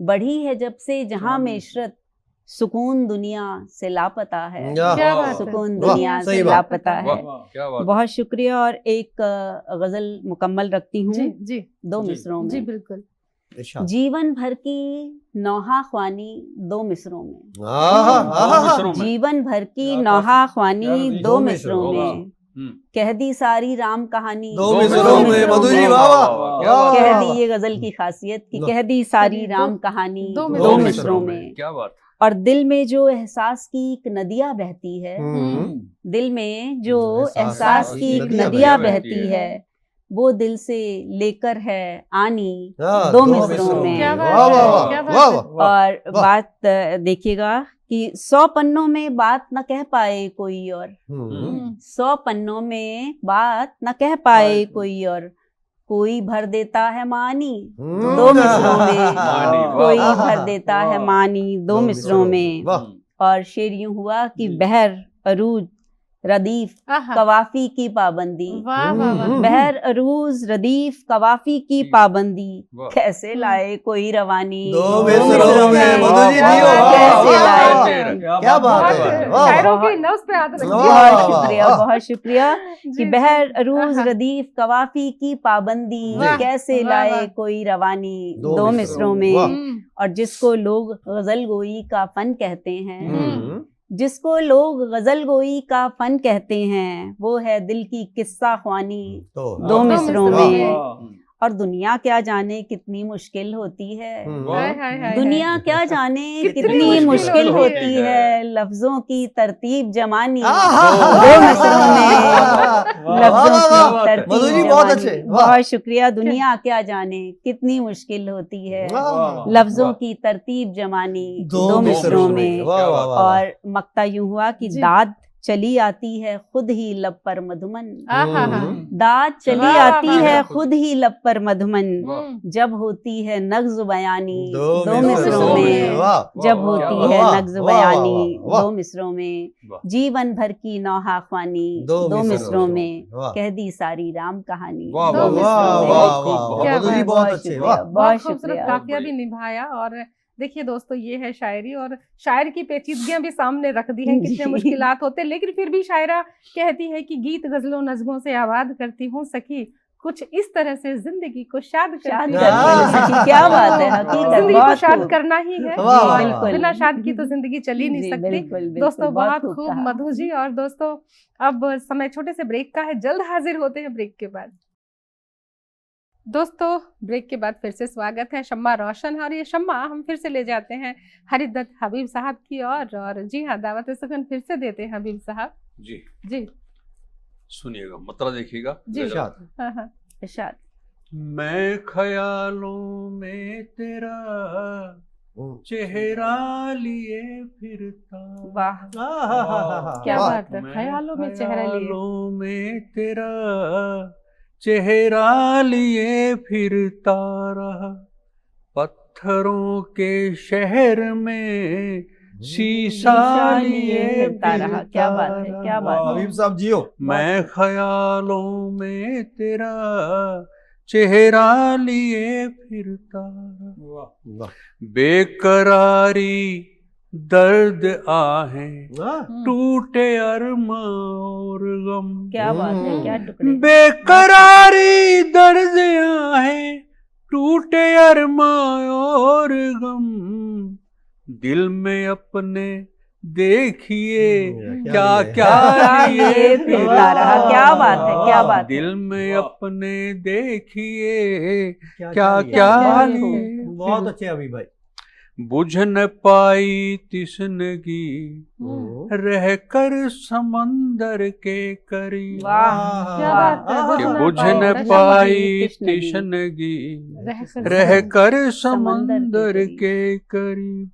बढ़ी है जब से जहाँ में इशरत, सुकून दुनिया से लापता है। क्या बात है। सुकून वाह, दुनिया सही से बात। लापता है। वाह, क्या बात। बहुत शुक्रिया। और एक गजल मुकम्मल रखती जी हूँ जी दो जी, मिसरों जी में। बिल्कुल। इरशाद। जीवन भर की नौहा ख्वानी दो मिसरों में। आहा, आहा, आहा। मिसरों में। जीवन भर की क्या नौहा काफी ख्वानी प्यारा जी। दो दो मिसरों मिसरों में, हम्म। कह दी सारी राम कहानी दो दो मिसरों में मिसरों मधु जी, में। वाह वाह, क्या वाह, कह वाह, दी, वाह। ये गजल की खासियत कि दो- कह दी सारी दो- राम कहानी दो दो मिसरों मिसरों में। में। क्या बात। और दिल में जो एहसास की एक नदियाँ बहती है, दिल में जो एहसास की एक नदियाँ बहती है, वो दिल से लेकर है आनी हाँ, दो मिसरों में। क्या बात वाह, वाह, है, वाह, क्या बात वाह, है। वाह। और वाह। बात देखिएगा कि 100 पन्नों में बात न कह पाए कोई और, हम्म। 100 पन्नों में बात न कह पाए कोई और, कोई भर देता है मानी दो मिसरों में, मानी, वाह, कोई वाह, भर वाह, देता है वाह। मानी दो मिसरों में। वाह। और शेर यूं हुआ कि जी। बहर अरूज रदीफ आहा, कवाफी की पाबंदी, वाह वाह वाह। बहर अरूज रदीफ कवाफी की पाबंदी, वाह। कैसे लाए कोई रवानी दो मिसरों मिसरों में मधु जी वाह, जियो, वाह, वाह, कैसे वाह, लाए। वाह। क्या बात बहुत है, वाह, शायरों वाह। की नफ्स पे हाथ रख वाह, दिया। बहुत वाह, शुक्रिया, वाह। बहुत शुक्रिया जी, कि जी। बहर अरूज आहा, रदीफ कवाफी की पाबंदी, वाह, कैसे वाह, लाए वाह। कोई रवानी दो दो मिसरों मिसरों में, में। वाह। और जिसको लोग गजल गोई का फन कहते हैं, हम्म। जिसको लोग गजल गोई का फन कहते हैं, वो है दिल की किस्सा ख्वानी दो मिसरों वाह। में। और दुनिया क्या जाने कितनी मुश्किल होती है, हाय हाय हाय दुनिया हाय। क्या जाने कितनी कितनी मुश्किल मुश्किल होती होती है। है, लफ्जों की तरतीब जमानी आहा, दो मिसरों में। लफ्जों की तरतीब मधु जी बहुत जवानी। अच्छे, वाह। बहुत शुक्रिया। दुनिया क्या जाने कितनी मुश्किल होती है वाह। लफ्जों की तरतीब जमानी दो मिसरों में। वाह, वाह, वाह। और मक्ता यूं हुआ कि जी। दाद चली आती है खुद ही लब पर मधुमन। आहा, दाद चली वाह, वाह, आती वाह। है खुद ही लब पर मधुमन। हम्म, जब होती है नग्ज़ बयानी दो दो मिसरों मिसरों में। में। वाह। जब वाह, होती वाह, है वाह, नग्ज़ वाह, बयानी वाह, वाह। दो मिसरों में। वाह। जीवन भर की नौहा ख्वानी दो दो मिसरों मिसरों में। में। वाह। कह दी सारी राम कहानी वाह, दो वाह, मिसरों वाह, में। वाह, बहुत खूब, वाह, बहुत वाह। मधु जी खूब। बहुत बहुत अच्छे, शुक्रिया, वाह। बहुत बहुत खूबसूरत शुक्रिया। काफिया भी बढ़िया। निभाया। और देखिए दोस्तों, ये है शायरी, और शायर की पेचीदगियां भी सामने रख दी हैं, कितने जी। मुश्किलात होते हैं, लेकिन फिर भी शायरा कहती है कि गीत गजलों नज़मों से आबाद करती हूँ सखी, कुछ इस तरह से जिंदगी को शाद शाद करती करती हूँ हूँ सखी। क्या बात है, तो हकीकत जिंदगी को बहुत शाद खूब। करना ही है, वाह, वाह, और बिल्कुल। बिना शाद की तो जिंदगी चल ही नहीं जी, सकती। बिल्कुल, बिल्कुल, दोस्तों बहुत खूब खूब कहा। मधु जी। और दोस्तों, अब समय छोटे से ब्रेक का है, जल्द हाजिर होते हैं ब्रेक के बाद। दोस्तों, ब्रेक के बाद फिर से स्वागत है। शम्मा रोशन है, और ये शम्मा हम फिर से ले जाते हैं हरिदत्त हबीब साहब की और जी हाँ, दावत सुखन फिर से देते हैं हबीब साहब जी जी। सुनिएगा, मतरा देखिएगा। जी। इरशाद। हाँ हाँ। इरशाद। मैं ख्यालों में तेरा चेहरा लिए फिरता। वाह, क्या वाह। बात है, ख्यालों में चेहरा लिए। ख्यालों में तेरा चेहरा लिए फिरता रहा। पत्थरों के शहर में शीशा लिए फिरता रहा। क्या बात है, क्या बात है। हबीब साहब जियो। मैं ख्यालों में तेरा चेहरा लिए फिरता रहा। वाह। बेकरारी दर्द आहें वाह। टूटे अरमा और गम। क्या बात है, क्या टुकड़े। बेकरारी दर्द आहें टूटे अरमा और गम। दिल में अपने देखिए क्या क्या लिए फिरता रहा। क्या बात है, क्या बात है। दिल में अपने देखिए क्या क्या क्या क्या लिए। लिए। बहुत अच्छे हबीब भाई। बुझ न पाई तिसनगी रहकर समंदर के करीब। वाह, क्या वाह। बात है, कि बुझ बुझ न न पाई पाई तिसनगी तिसनगी रहकर रहकर समंदर समंदर के करीब।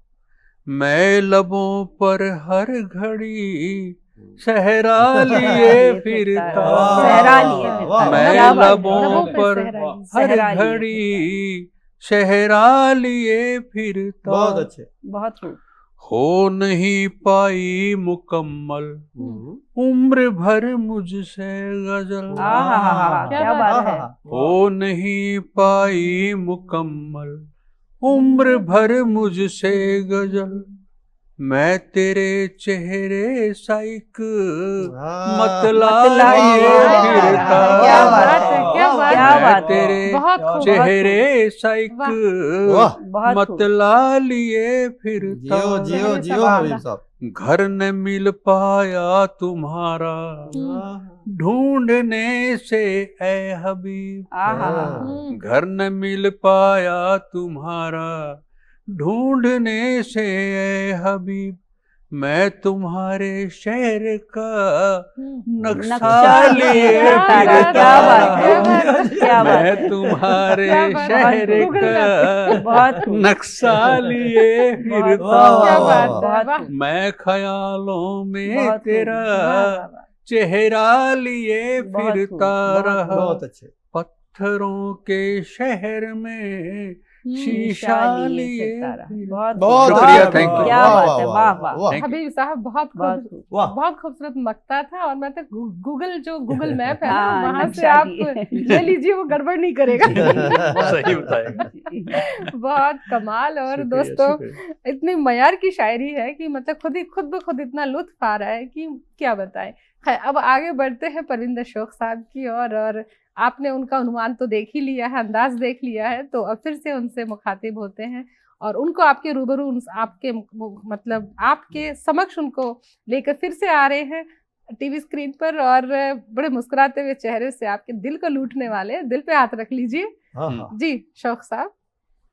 मैं लबों पर हर घड़ी सहरा लिए फिरता। सहरा लिए फिरता। मैं क्या बात है। लबों पर हर सहरा लिए घड़ी सहरा लिए फिरता। बहुत अच्छे। बहुत खूब। हो नहीं पाई मुकम्मल उम्र भर मुझसे गजल। आहा, क्या बात है। हो नहीं पाई मुकम्मल उम्र भर मुझसे गजल। मैं तेरे चेहरे साइक मतला लिए फिरता। क्या बात है, क्या बात क्या है। मैं बात है। तेरे बहुत खूब। चेहरे साइक वाह। बहुत खूब। मतला लिए फिरता। जियो जियो जियो हबीब साहब। घर न मिल पाया तुम्हारा ढूंढने से ए हबीब। आहा, घर न मिल पाया तुम्हारा ढूंढने से ए हबीब। मैं तुम्हारे शहर का नक्शा लिए फिरता। क्या बात है, क्या बात है। मैं तुम्हारे क्या बात है। शहर गूगल का बहुत खूब। नक्शा लिए फिरता। क्या बात है, बहुत वाह। खूब। मैं ख्यालों में बहुत खूब। तेरा वाह, वाह, वाह। चेहरा लिए बहुत खूब, फिरता बहुत रहा। बहुत अच्छे। पत्थरों के शहर में शीशा लिए फिरता रहा। फिरता। बहुत शुक्रिया, बहुत thank you. क्या बात है, वाह वाह। Thank you. हबीब साहब बहुत बहुत खूब, खूब। वाह। बहुत खूबसूरत मक्ता था। और मैं तो गूगल मैप है ना, हाँ, वहां से नक्शा आप लिए। ले लीजिए, वो गड़बड़ नहीं करेगा। सही बताया। बहुत कमाल। और शुक्रिया, दोस्तों, शुक्रिया। इतनी मयार की शायरी है कि मतलब खुद ब खुद इतना लुत्फ आ रहा है कि क्या बताएं। खैर, अब आगे बढ़ते हैं परविंदर शौक साहब की और आपने उनका अनुमान तो देख ही लिया है, अंदाज देख लिया है, तो अब फिर से उनसे मुखातिब होते हैं और उनको आपके रूबरू, आपके मतलब आपके समक्ष उनको लेकर फिर से आ रहे हैं टीवी स्क्रीन पर, और बड़े मुस्कुराते हुए चेहरे से आपके दिल को लूटने वाले। दिल पे हाथ रख लीजिए। हाँ, हाँ। जी शौक साहब।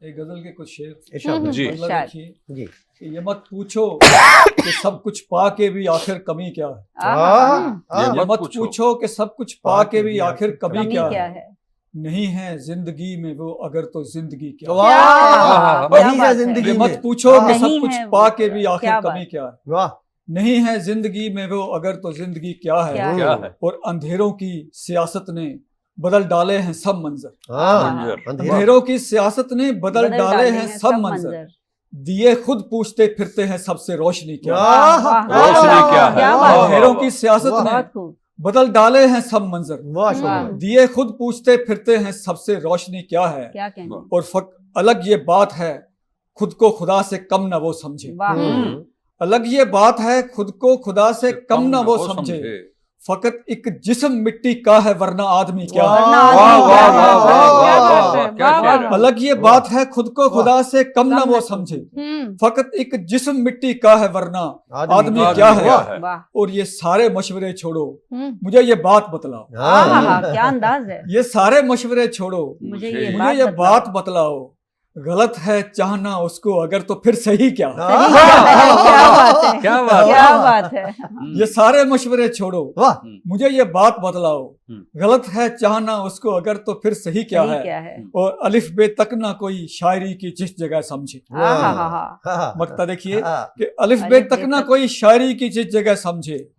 एक गजल के कुछ शेर इरशाद जी। मतलब शायद। देखिए जी। कि ये मत पूछो कि सब कुछ पा के भी आखिर कमी क्या है। ये मत पूछो कि सब कुछ पा के भी आखिर कमी कमी क्या क्या है। है? नहीं है जिंदगी में वो अगर तो जिंदगी क्या है। वाह, क्या वही है बात है। जिंदगी ये में। मत पूछो कि नहीं सब कुछ है वो, पा के भी क्या आखिर बात। कमी क्या है। वाह। नहीं है जिंदगी में वो अगर तो जिंदगी क्या है। क्या क्या है और अंधेरों की सियासत ने बदल डाले हैं सब मंजर। हाँ, मंजर। अंधेरा। अंधेरों की सियासत ने बदल डाले हैं सब मंजर। दिए खुद पूछते फिरते हैं सबसे रोशनी क्या है। वाह, वाह, रोशनी क्या है। क्या वाह, बात है। अंधेरों की सियासत वाह। ने बहुत खूब। बदल डाले हैं सब मंजर। वाह शोभा। दिए खुद पूछते फिरते हैं सबसे रोशनी क्या है। क्या कहने। और अलग ये बात है खुद को खुदा से कम न वो समझे। वाह। अलग ये बात है खुद को खुदा से कम न वो समझे। फकत एक जिस्म मिट्टी का है वरना आदमी क्या है। वरना वाह, आदमी वाह, क्या वाह, है। वाह, क्या वाह, बात वाह, है। क्या वाह, शेर है। वाह, अलग ये बात है खुद को खुदा से कम न वो समझे। फकत एक जिस्म मिट्टी का है वरना आदमी क्या है। वाह। और ये सारे मशवरे छोड़ो मुझे ये बात बतलाओ। आहा, क्या अंदाज है। ये सारे मशवरे छोड़ो मुझे मुझे ये बात बतलाओ। गलत है चाहना उसको अगर तो फिर सही क्या है। सही क्या बात है। क्या बात है। क्या बात है। ये सारे मशवरे छोड़ो वाह। मुझे ये बात बतलाओ। गलत है चाहना उसको अगर तो फिर सही क्या सही है। क्या है। और अलिफ बे तक ना कोई शायरी की जिस जगह समझे। आहा, मक्ता देखिए हाँ। कि अलिफ बे तक ना कोई शायरी की जिस जगह समझे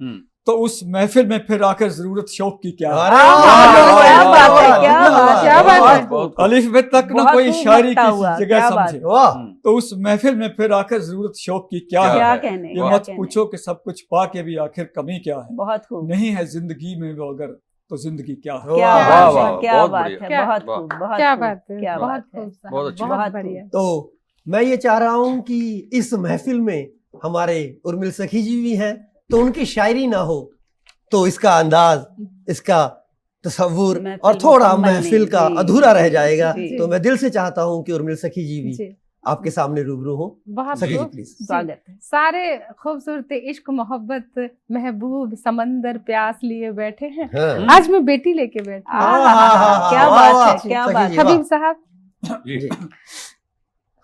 तो उस महफिल में फिर आकर जरूरत शौक की क्या है। अरे क्या बात है। क्या बात क्या बात है। अलिफ बे तक ना बहुत कोई खूब शायरी लगता की हुआ, जिस जगह क्या बात। समझे वाह। तो उस महफिल में फिर आकर जरूरत शौक की क्या है। क्या कहने। ये क्या मत कहने। पूछो कि सब कुछ पा के भी आखिर कमी क्या है। बहुत खूब। नहीं है जिंदगी में वो अगर तो जिंदगी क्या है। क्या वाह, बात वाह, है। क्या बहुत बात बढ़िया। है। बहुत वाह। खूब। बहुत क्या खूब, बात है। क्या बहुत बात है। खूब साहब, बहुत अच्छी बहुत बात। बढ़िया। तो मैं ये चाह रहा हूं कि इस महफिल में हमारे उर्मिल सखी जी भी हैं तो उनकी शायरी ना हो तो इसका अंदाज, इसका तस्वुर महफिल और थोड़ा मुकम्मल महफिल नहीं, का जी, अधूरा रह जाएगा। जी। तो मैं दिल से चाहता हूं कि उर्मिल सखी जी भी जी, आपके सामने रूबरू हो। बहुत सखी जी खूब। प्लीज। स्वागत है। सारे खूबसूरत इश्क मोहब्बत महबूब समंदर प्यास लिए बैठे हैं। हाँ। आज मैं बेटी लेके बैठी हूँ। आहा, क्या वाह, बात वाह, है। क्या सखी बात जी, है। वाह। हबीब साहब, जी।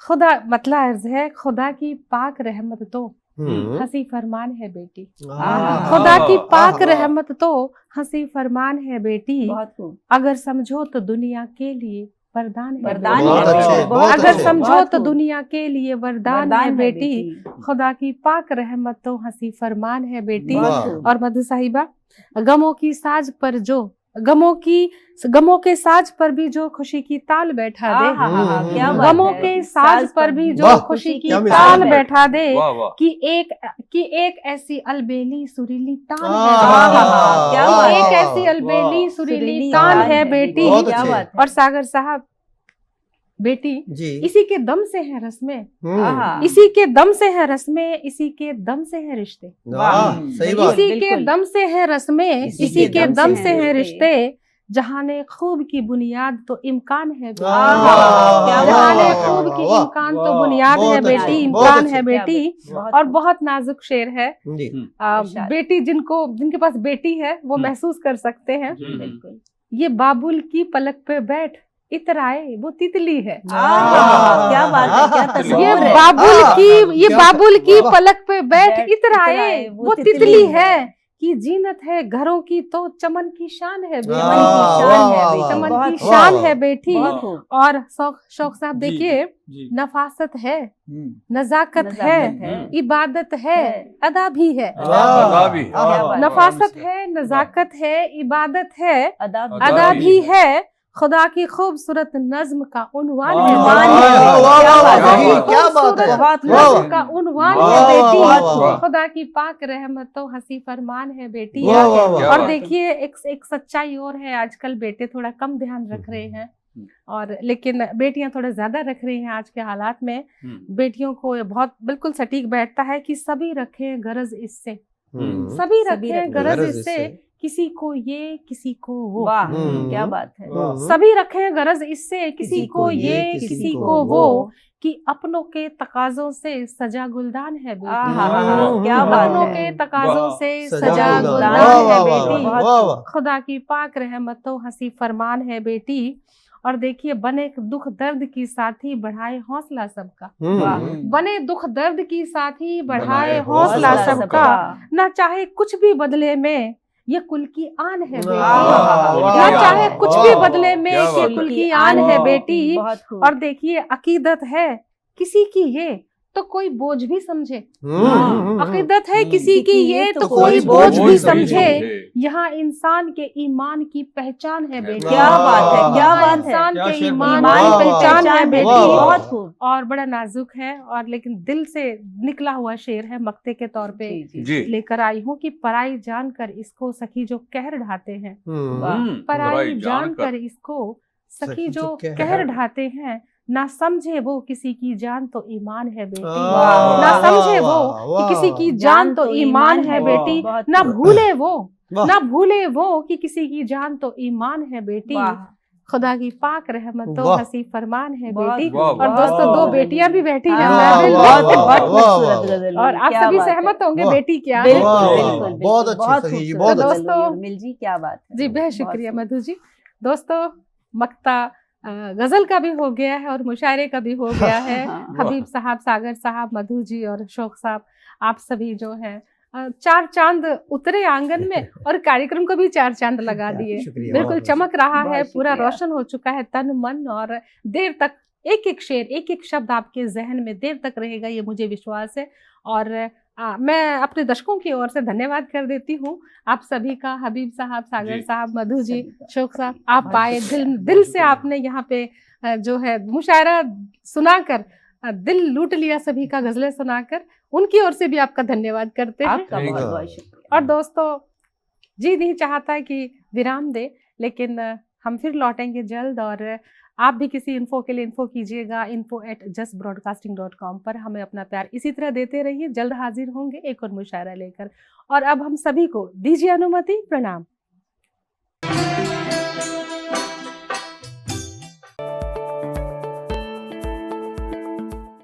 खुदा मतला अर्ज है, खुदा की पाक रहमत तो हम्म। हंसी फरमान है बेटी। आहा। खुदा की पाक आहा। रहमत तो हंसी फरमान है बेटी। बहुत खूब। अगर समझो तो दुनिया के लिए वरदान है वरदान बेटी। है बहुत अच्छे, बेटी। बहुत अगर अच्छे। समझो बहुत तो खूब। दुनिया के लिए वरदान है बेटी। खुदा की पाक रहमत तो हंसी फरमान है बेटी। बहुत वाह। खूब। और मधु साहिबा, गमों की साज पर जो गमों के साज पर भी जो खुशी की ताल बैठा दे। आहा, क्या बात गमों है। के साज पर भी जो वाह, खुशी की क्या ताल मिसाल है। बैठा दे वाह वाह। कि एक ऐसी अलबेली सुरीली तान है आहा, क्या बेटी। बात एक है। ऐसी अलबेली सुरीली सुरीली तान तान है है बेटी। बहुत क्या अच्छे। बात है। और सागर साहब, बेटी जी। इसी के दम से है रस्में, आहा, इसी के दम से है रस्में, इसी के दम से है रिश्ते। वाह, सही बात। इसी के बिल्कुल। दम से है रस्में, इसी इसी के दम से है रिश्ते। रिश्ते। जहाने खूब की बुनियाद तो इम्कान है बेटी। वाह, क्या जहाने बात है। खूब की वाह, इम्कान तो वाह, बुनियाद है बहुत बेटी, अच्छे, इम्कान बहुत है अच्छे। बेटी। बहुत और खूब। बहुत नाजुक शेर है। जी। इरशाद। बेटी जिनके पास बेटी है वो महसूस कर सकते हैं। बिल्कुल। ये बाबुल की पलक पे बैठ इतराए वो तितली है। आहा, क्या बात है। क्या तस्वीर ये है। क्या- बाबुल की वाह। पलक पे बैठ बैठ इतराए इतराए वो तितली है। कि जीनत है घरों की तो चमन की शान है बेटी। चमन की शान है बेटी। चमन बहुत की खूब। शान वाह, है बेटी। बहुत खूब। और शौक साहब जी, देखिए, जी। नफासत है, हम्म। नजाकत है, इबादत है, अदा भी है। अदा भी है। क्या बात है। नफासत है, नजाकत है, इबादत है, अदा अदा भी है। खुदा की खूबसूरत नज्म का उन्वान है वाह, बेटी। वाह, वाह, खुदा वाह, की वाह, क्या बात है। खूबसूरत बहुत नज्म खूब। का उन्वान वाह, है वाह, बेटी। वाह, वाह, वाह। खुदा की पाक रहमत तो हंसी फरमान है बेटी। वाह, वाह, वाह। क्या और बात है। देखिए एक सच्चाई और है, आजकल बेटे थोड़ा कम ध्यान रख रहे हैं और लेकिन बेटियां थोड़ा ज्यादा रख रही हैं आज के हालात में। बेटियों को ये बहुत बिल्कुल सटीक बैठता है कि सभी रखें गरज इससे, सभी रखें गरज इससे, किसी को ये किसी को वो। वाह, हम्म। क्या बात है। सभी रखें गरज इससे, किसी को ये किसी को वो, कि अपनों के तकाजों से सजा गुलदान है बेटी। आहा, क्या बात अपनों है। के तकाजों से सजा सजा गुलदान। गुलदान वाह, है वाह, बेटी। वाह, वाह, वाह। खुदा की पाक रहमतों हंसी फरमान है बेटी। और देखिए, बने दुख दर्द की साथी बढ़ाए हौसला सबका। हम्म। बने दुख दर्द की साथी बढ़ाए हौसला हौसला सबका। सबका, ना चाहे कुछ भी बदले में ये कुल की आन है बेटी। वाह, ना वाह, चाहे वाह, कुछ वाह, भी वाह, बदले में क्या ये बात कुल है। की आन है बेटी। बहुत खूब। और देखिए, अकीदत है किसी की ये तो कोई बोझ भी समझे। अकीदत है किसी की ये तो कोई बोझ भी समझे। यहाँ इंसान के ईमान की पहचान है बेटी। क्या बात है, क्या यहाँ बात है। इंसान क्या के शेर ईमान बोला। की वाह, पहचान है बेटी। वाह, वाह। बहुत खूब। और बड़ा नाजुक है, और लेकिन दिल से निकला हुआ शेर है, मक्ते के तौर पे जी। लेकर आई हूँ कि पराई जानकर इसको सखी जो कहर ढाते हैं। हम्म। पराई जानकर इसको सखी जो कहर ढाते हैं, ना समझे वो किसी की जान तो ईमान है बेटी। वाह, ना वाह, समझे वो वाह, कि किसी की वाह। जान तो ईमान है बेटी। बहुत ना खूब। भूले वो, वाह। ना भूले वो कि किसी की जान तो ईमान है बेटी। वाह। खुदा की पाक रहमत तो वाह। हसी फरमान है बहुत बेटी। खूब, वाह, और वाह, दोस्तों, वाह। दो बेटियां भी बैठी हैं हाँ, वाह, महफिल वाह, में। वाह, बहुत वाह, खूबसूरत वाह। गजल। और आप क्या सभी बात है। सहमत होंगे वाह। बेटी क्या है। बिल्कुल वाह, बिल्कुल वाह, बहुत बिल्कुल। अच्छी बहुत सही, खूबसूरत बहुत गजल अच्छी। हुई उर्मिल जी, क्या बात है। जी, बेहद शुक्रिया मधु जी। दोस्तों, मक्ता गजल का भी हो गया है और मुशायरे का भी हो गया है। हाँ। हबीब साहब, सागर साहब, मधु जी और शौक साहब, आप सभी जो हैं, चार चांद उतरे आंगन में और कार्यक्रम को भी चार चांद लगा दिए। शुक्रिया, बिल्कुल बहुत चमक रहा है, बहुत पूरा शुक्रिया। रोशन हो चुका है तन मन, और देर तक एक एक शेर, एक एक शब्द आपके जहन में देर तक रहेगा, ये मुझे विश्वास है। और मैं अपने दर्शकों की ओर से धन्यवाद कर देती हूँ आप सभी का। हबीब साहब, सागर जी। साहब, मधु जी, सभी का। शौक साहब, आप बहुत आए, शुक्रिया। दिल से आपने यहाँ पे जो है मुशायरा सुनाकर दिल लूट लिया सभी का, गजलें सुनाकर। उनकी ओर से भी आपका धन्यवाद करते हैं। आपका Thank बहुत you. बहुत शुक्रिया। और दोस्तों, जी नहीं चाहता कि विराम दे, लेकिन हम फिर लौटेंगे जल्द। और आप भी किसी इन्फो के लिए इन्फो कीजिएगा info@justbroadcasting.com पर। हमें अपना प्यार इसी तरह देते रहिए। जल्द हाजिर होंगे एक और मुशायरा लेकर। और अब हम सभी को दीजिए अनुमति। प्रणाम।